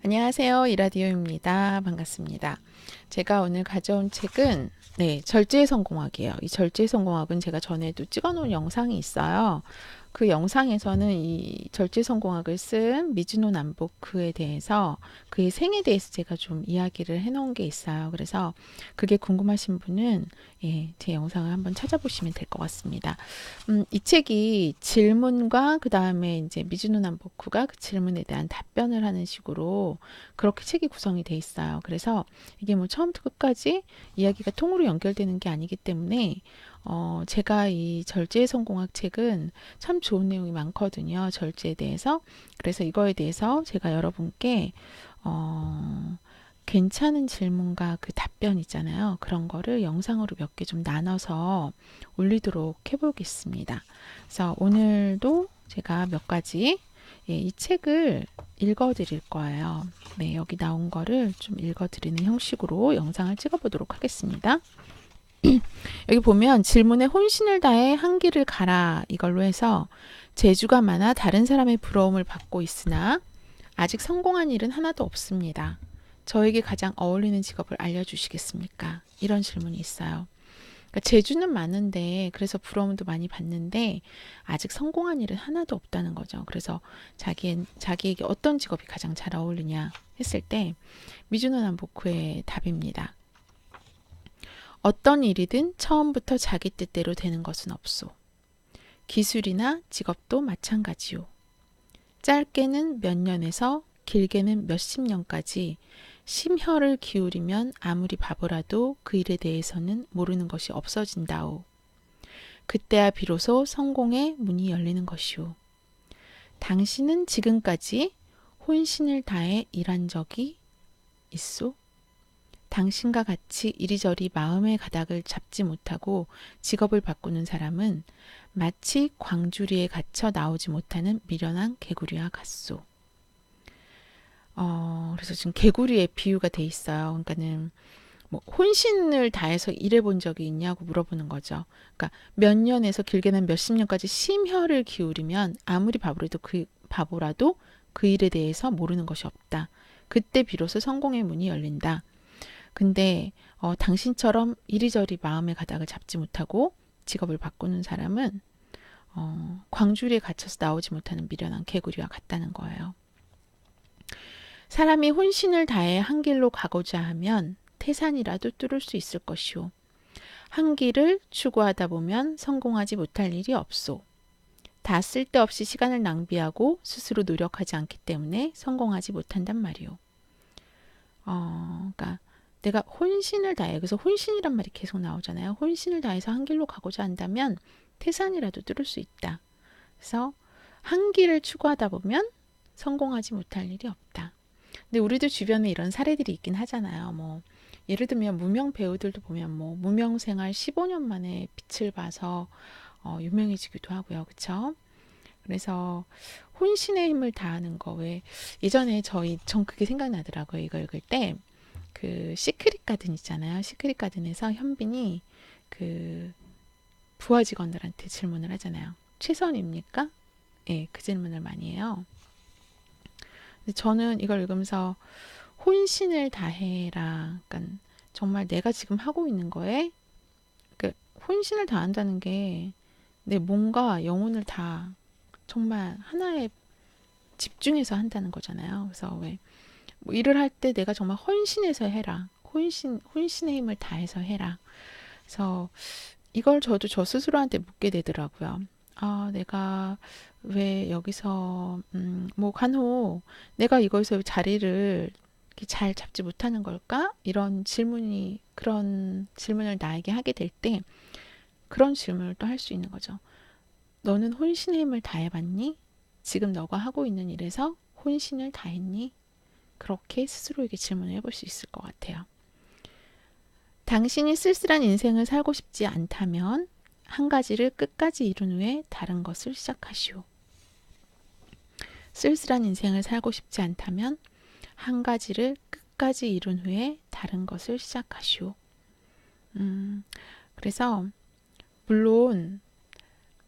안녕하세요. 이라디오입니다. 반갑습니다. 제가 오늘 가져온 책은 절제의 성공학이에요. 이 절제의 성공학은 제가 전에도 찍어놓은 영상이 있어요. 그 영상에서는 이 절제 성공학을 쓴 미즈노 남보크에 대해서 그의 생에 대해서 제가 좀 이야기를 해놓은 게 있어요. 그래서 그게 궁금하신 분은 제 영상을 한번 찾아보시면 될 것 같습니다. 이 책이 질문과 그 다음에 이제 미즈노 남보크가 그 질문에 대한 답변을 하는 식으로 그렇게 책이 구성이 돼 있어요. 그래서 이게 뭐 처음부터 끝까지 이야기가 통으로 연결되는 게 아니기 때문에 제가 이 절제의 성공학 책은 참 좋은 내용이 많거든요. 절제에 대해서. 그래서 이거에 대해서 제가 여러분께 괜찮은 질문과 그 답변 있잖아요. 그런 거를 영상으로 몇 개 좀 나눠서 올리도록 해보겠습니다. 그래서 오늘도 제가 몇 가지 이 책을 읽어드릴 거예요. 네, 여기 나온 거를 좀 읽어드리는 형식으로 영상을 찍어보도록 하겠습니다. 여기 보면 질문에 혼신을 다해 한 길을 가라 이걸로 해서 재주가 많아 다른 사람의 부러움을 받고 있으나 아직 성공한 일은 하나도 없습니다. 저에게 가장 어울리는 직업을 알려주시겠습니까? 이런 질문이 있어요. 그러니까 재주는 많은데 그래서 부러움도 많이 받는데 아직 성공한 일은 하나도 없다는 거죠. 그래서 자기에게 어떤 직업이 가장 잘 어울리냐 했을 때 미즈노 남보쿠의 답입니다. 어떤 일이든 처음부터 자기 뜻대로 되는 것은 없소. 기술이나 직업도 마찬가지요. 짧게는 몇 년에서 길게는 몇십 년까지 심혈을 기울이면 아무리 바보라도 그 일에 대해서는 모르는 것이 없어진다오. 그때야 비로소 성공의 문이 열리는 것이오. 당신은 지금까지 혼신을 다해 일한 적이 있소? 당신과 같이 이리저리 마음의 가닥을 잡지 못하고 직업을 바꾸는 사람은 마치 광주리에 갇혀 나오지 못하는 미련한 개구리와 같소. 그래서 지금 개구리의 비유가 돼 있어요. 그러니까는 뭐 혼신을 다해서 일해본 적이 있냐고 물어보는 거죠. 그러니까 몇 년에서 길게는 몇십 년까지 심혈을 기울이면 아무리 바보라도 그 일에 대해서 모르는 것이 없다. 그때 비로소 성공의 문이 열린다. 근데 당신처럼 이리저리 마음의 가닥을 잡지 못하고 직업을 바꾸는 사람은 광주리에 갇혀서 나오지 못하는 미련한 개구리와 같다는 거예요. 사람이 혼신을 다해 한 길로 가고자 하면 태산이라도 뚫을 수 있을 것이오. 한 길을 추구하다 보면 성공하지 못할 일이 없소. 다 쓸데없이 시간을 낭비하고 스스로 노력하지 않기 때문에 성공하지 못한단 말이오. 그러니까 내가 혼신을 다해, 그래서 혼신이란 말이 계속 나오잖아요. 혼신을 다해서 한 길로 가고자 한다면 태산이라도 뚫을 수 있다. 그래서 한 길을 추구하다 보면 성공하지 못할 일이 없다. 근데 우리도 주변에 이런 사례들이 있긴 하잖아요. 뭐 예를 들면 무명 배우들도 보면 뭐 무명 생활 15년 만에 빛을 봐서 유명해지기도 하고요. 그렇죠? 그래서 혼신의 힘을 다하는 거 왜 예전에 전 그게 생각나더라고요. 이거 읽을 때 그 시크릿 가든 있잖아요. 시크릿 가든에서 현빈이 그 부하 직원들한테 질문을 하잖아요. 최선입니까? 예, 그 질문을 많이 해요. 근데 저는 이걸 읽으면서 혼신을 다해라. 그러니까 정말 내가 지금 하고 있는 거에 그 혼신을 다한다는 게 내 몸과 영혼을 다 정말 하나에 집중해서 한다는 거잖아요. 그래서 왜 뭐 일을 할 때 내가 정말 헌신해서 해라. 혼신의 힘을 다해서 해라. 그래서 이걸 저도 저 스스로한테 묻게 되더라고요. 아, 내가 왜 여기서 뭐 간혹 내가 이거에서 자리를 이렇게 잘 잡지 못하는 걸까? 그런 질문을 나에게 하게 될 때 그런 질문을 또 할 수 있는 거죠. 너는 혼신의 힘을 다해봤니? 지금 너가 하고 있는 일에서 혼신을 다했니? 그렇게 스스로에게 질문을 해볼 수 있을 것 같아요. 당신이 쓸쓸한 인생을 살고 싶지 않다면 한 가지를 끝까지 이룬 후에 다른 것을 시작하시오. 쓸쓸한 인생을 살고 싶지 않다면 한 가지를 끝까지 이룬 후에 다른 것을 시작하시오. 그래서 물론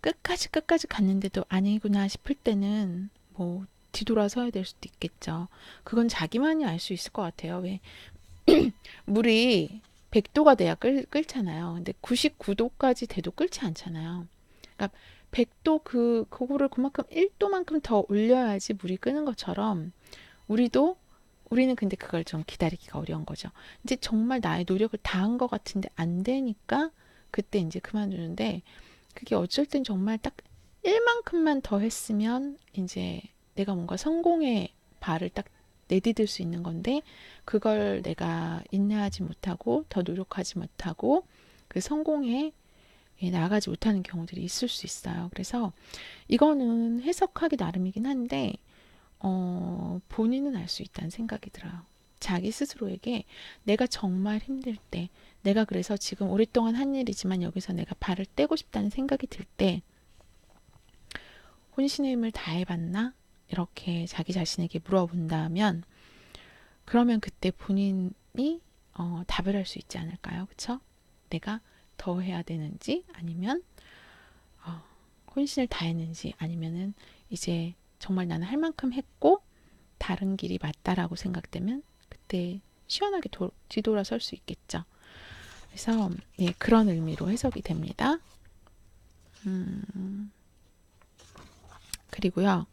끝까지 갔는데도 아니구나 싶을 때는 뭐 뒤돌아서야 될 수도 있겠죠. 그건 자기만이 알 수 있을 것 같아요. 왜 물이 100도가 돼야 끓잖아요. 근데 99도까지 돼도 끓지 않잖아요. 그러니까 100도 그거를 그만큼 1도만큼 더 올려야지 물이 끓는 것처럼 우리는 근데 그걸 좀 기다리기가 어려운 거죠. 이제 정말 나의 노력을 다한 것 같은데 안 되니까 그때 이제 그만두는데 그게 어쩔 땐 정말 딱 1만큼만 더 했으면 이제 내가 뭔가 성공의 발을 딱 내디딜 수 있는 건데 그걸 내가 인내하지 못하고 더 노력하지 못하고 그 성공에 나아가지 못하는 경우들이 있을 수 있어요. 그래서 이거는 해석하기 나름이긴 한데 본인은 알 수 있다는 생각이 들어요. 자기 스스로에게 내가 정말 힘들 때, 내가 그래서 지금 오랫동안 한 일이지만 여기서 내가 발을 떼고 싶다는 생각이 들 때, 혼신의 힘을 다해봤나? 이렇게 자기 자신에게 물어본다면, 그러면 그때 본인이 답을 할 수 있지 않을까요? 그쵸? 내가 더 해야 되는지, 아니면 혼신을 다했는지, 아니면은 이제 정말 나는 할 만큼 했고 다른 길이 맞다라고 생각되면 그때 시원하게 뒤돌아설 수 있겠죠. 그래서 그런 의미로 해석이 됩니다. 그리고요.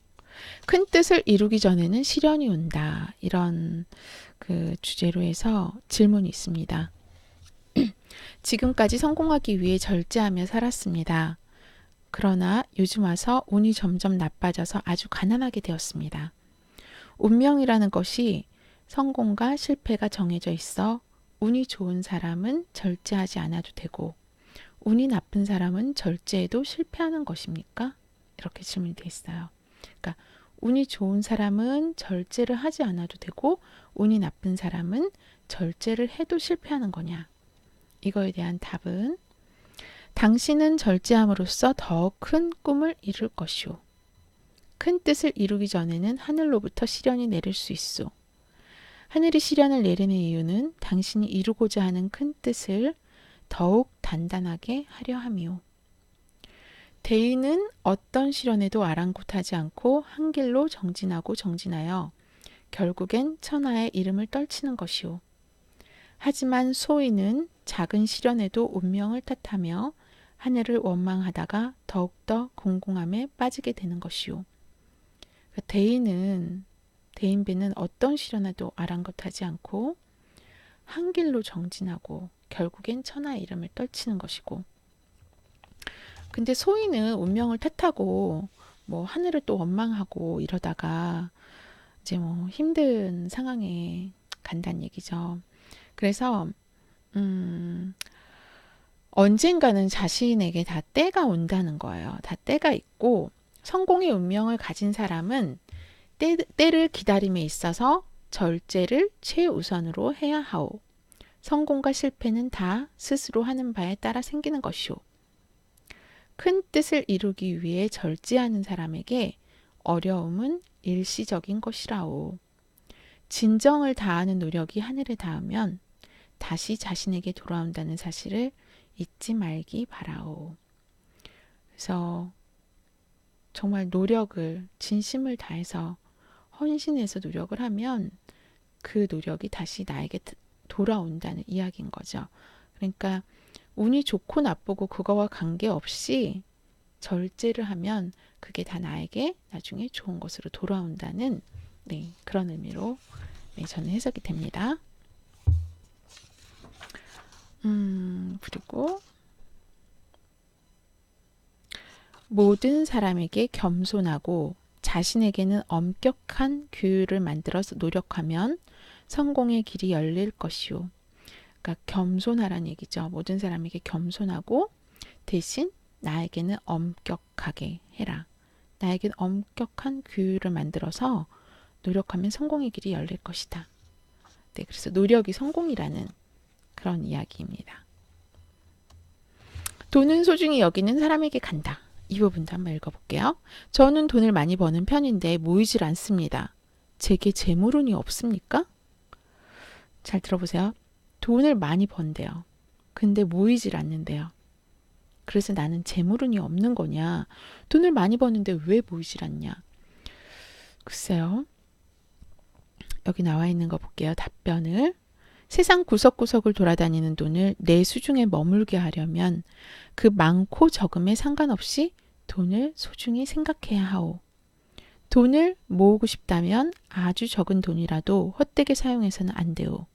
큰 뜻을 이루기 전에는 시련이 온다. 이런 그 주제로 해서 질문이 있습니다. 지금까지 성공하기 위해 절제하며 살았습니다. 그러나 요즘 와서 운이 점점 나빠져서 아주 가난하게 되었습니다. 운명이라는 것이 성공과 실패가 정해져 있어 운이 좋은 사람은 절제하지 않아도 되고 운이 나쁜 사람은 절제해도 실패하는 것입니까? 이렇게 질문이 돼 있어요. 그러니까 운이 좋은 사람은 절제를 하지 않아도 되고 운이 나쁜 사람은 절제를 해도 실패하는 거냐? 이거에 대한 답은 당신은 절제함으로써 더 큰 꿈을 이룰 것이오. 큰 뜻을 이루기 전에는 하늘로부터 시련이 내릴 수 있소. 하늘이 시련을 내리는 이유는 당신이 이루고자 하는 큰 뜻을 더욱 단단하게 하려 함이오. 대인은 어떤 시련에도 아랑곳하지 않고 한 길로 정진하고 정진하여 결국엔 천하의 이름을 떨치는 것이오. 하지만 소인은 작은 시련에도 운명을 탓하며 하늘을 원망하다가 더욱더 공공함에 빠지게 되는 것이오. 대인배는 어떤 시련에도 아랑곳하지 않고 한 길로 정진하고 결국엔 천하의 이름을 떨치는 것이고, 근데 소인은 운명을 탓하고 뭐 하늘을 또 원망하고 이러다가 이제 뭐 힘든 상황에 간다는 얘기죠. 그래서 언젠가는 자신에게 다 때가 온다는 거예요. 다 때가 있고 성공의 운명을 가진 사람은 때를 기다림에 있어서 절제를 최우선으로 해야 하오. 성공과 실패는 다 스스로 하는 바에 따라 생기는 것이오. 큰 뜻을 이루기 위해 절제하는 사람에게 어려움은 일시적인 것이라오. 진정을 다하는 노력이 하늘에 닿으면 다시 자신에게 돌아온다는 사실을 잊지 말기 바라오. 그래서 정말 노력을 진심을 다해서 헌신해서 노력을 하면 그 노력이 다시 나에게 돌아온다는 이야기인 거죠. 그러니까 운이 좋고 나쁘고 그거와 관계없이 절제를 하면 그게 다 나에게 나중에 좋은 것으로 돌아온다는 그런 의미로 저는 해석이 됩니다. 그리고 모든 사람에게 겸손하고 자신에게는 엄격한 규율을 만들어서 노력하면 성공의 길이 열릴 것이오. 그러니까 겸손하라는 얘기죠. 모든 사람에게 겸손하고 대신 나에게는 엄격하게 해라. 나에게는 엄격한 규율을 만들어서 노력하면 성공의 길이 열릴 것이다. 그래서 노력이 성공이라는 그런 이야기입니다. 돈은 소중히 여기는 사람에게 간다. 이 부분도 한번 읽어볼게요. 저는 돈을 많이 버는 편인데 모이질 않습니다. 제게 재물운이 없습니까? 잘 들어보세요. 돈을 많이 번대요. 근데 모이질 않는데요. 그래서 나는 재물운이 없는 거냐? 돈을 많이 버는데 왜 모이질 않냐? 글쎄요. 여기 나와 있는 거 볼게요. 답변을. 세상 구석구석을 돌아다니는 돈을 내 수중에 머물게 하려면 그 많고 적음에 상관없이 돈을 소중히 생각해야 하오. 돈을 모으고 싶다면 아주 적은 돈이라도 헛되게 사용해서는 안 되오.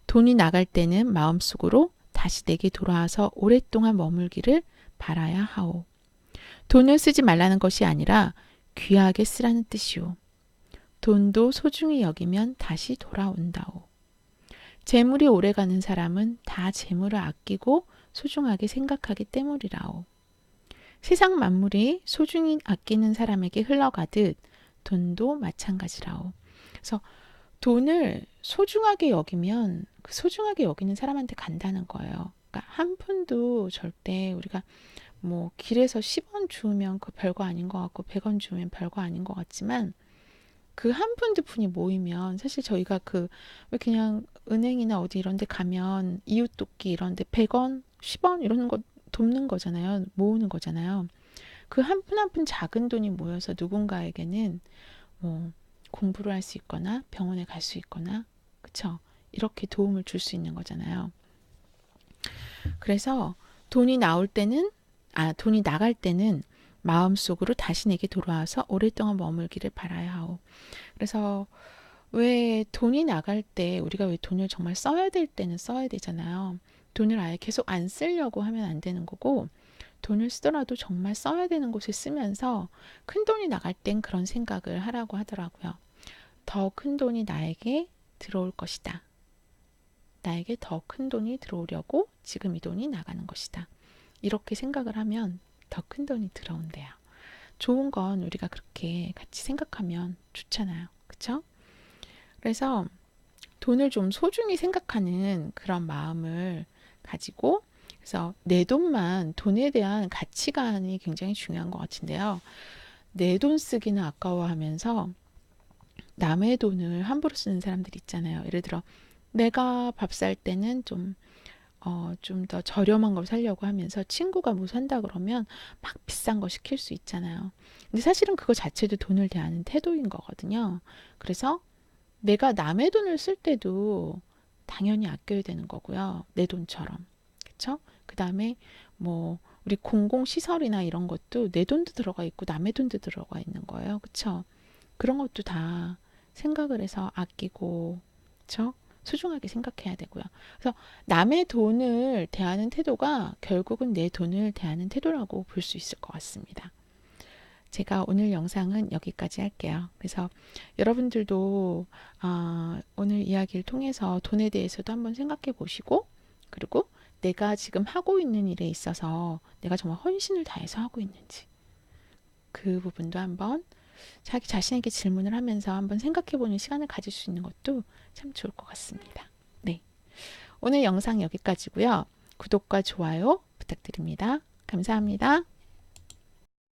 돈이 나갈 때는 마음속으로 다시 내게 돌아와서 오랫동안 머물기를 바라야 하오. 돈을 쓰지 말라는 것이 아니라 귀하게 쓰라는 뜻이오. 돈도 소중히 여기면 다시 돌아온다오. 재물이 오래가는 사람은 다 재물을 아끼고 소중하게 생각하기 때문이라오. 세상 만물이 소중히 아끼는 사람에게 흘러가듯 돈도 마찬가지라오. 그래서 돈을 소중하게 여기면 그 소중하게 여기는 사람한테 간다는 거예요. 그러니까 한 푼도 절대 우리가 뭐 길에서 10원 주우면 그 별거 아닌 것 같고 100원 주우면 별거 아닌 것 같지만 그 한 푼 두 푼이 모이면 사실 저희가 그 왜 그냥 은행이나 어디 이런 데 가면 이웃 돕기 이런 데 100원, 10원 이런 거 돕는 거잖아요. 모으는 거잖아요. 그 한 푼 한 푼 작은 돈이 모여서 누군가에게는 뭐 공부를 할 수 있거나 병원에 갈 수 있거나 그쵸? 이렇게 도움을 줄 수 있는 거잖아요. 그래서 돈이 나갈 때는 마음속으로 다시 내게 돌아와서 오랫동안 머물기를 바라야 하오. 그래서 왜 돈이 나갈 때 우리가 왜 돈을 정말 써야 될 때는 써야 되잖아요. 돈을 아예 계속 안 쓰려고 하면 안 되는 거고 돈을 쓰더라도 정말 써야 되는 곳에 쓰면서 큰 돈이 나갈 땐 그런 생각을 하라고 하더라고요. 더 큰 돈이 나에게 들어올 것이다. 나에게 더 큰 돈이 들어오려고 지금 이 돈이 나가는 것이다. 이렇게 생각을 하면 더 큰 돈이 들어온대요. 좋은 건 우리가 그렇게 같이 생각하면 좋잖아요. 그쵸? 그래서 돈을 좀 소중히 생각하는 그런 마음을 가지고 그래서 내 돈만 돈에 대한 가치관이 굉장히 중요한 것 같은데요. 내 돈 쓰기는 아까워하면서 남의 돈을 함부로 쓰는 사람들 있잖아요. 예를 들어 내가 밥 살 때는 좀 더 저렴한 걸 사려고 하면서 친구가 뭐 산다 그러면 막 비싼 거 시킬 수 있잖아요. 근데 사실은 그거 자체도 돈을 대하는 태도인 거거든요. 그래서 내가 남의 돈을 쓸 때도 당연히 아껴야 되는 거고요. 내 돈처럼. 그쵸? 그 다음에 뭐 우리 공공시설이나 이런 것도 내 돈도 들어가 있고 남의 돈도 들어가 있는 거예요. 그쵸? 그런 것도 다 생각을 해서 아끼고, 그쵸? 소중하게 생각해야 되고요. 그래서 남의 돈을 대하는 태도가 결국은 내 돈을 대하는 태도라고 볼 수 있을 것 같습니다. 제가 오늘 영상은 여기까지 할게요. 그래서 여러분들도 오늘 이야기를 통해서 돈에 대해서도 한번 생각해 보시고 그리고 내가 지금 하고 있는 일에 있어서 내가 정말 헌신을 다해서 하고 있는지 그 부분도 한번 자기 자신에게 질문을 하면서 한번 생각해 보는 시간을 가질 수 있는 것도 참 좋을 것 같습니다. 네, 오늘 영상 여기까지고요. 구독과 좋아요 부탁드립니다. 감사합니다.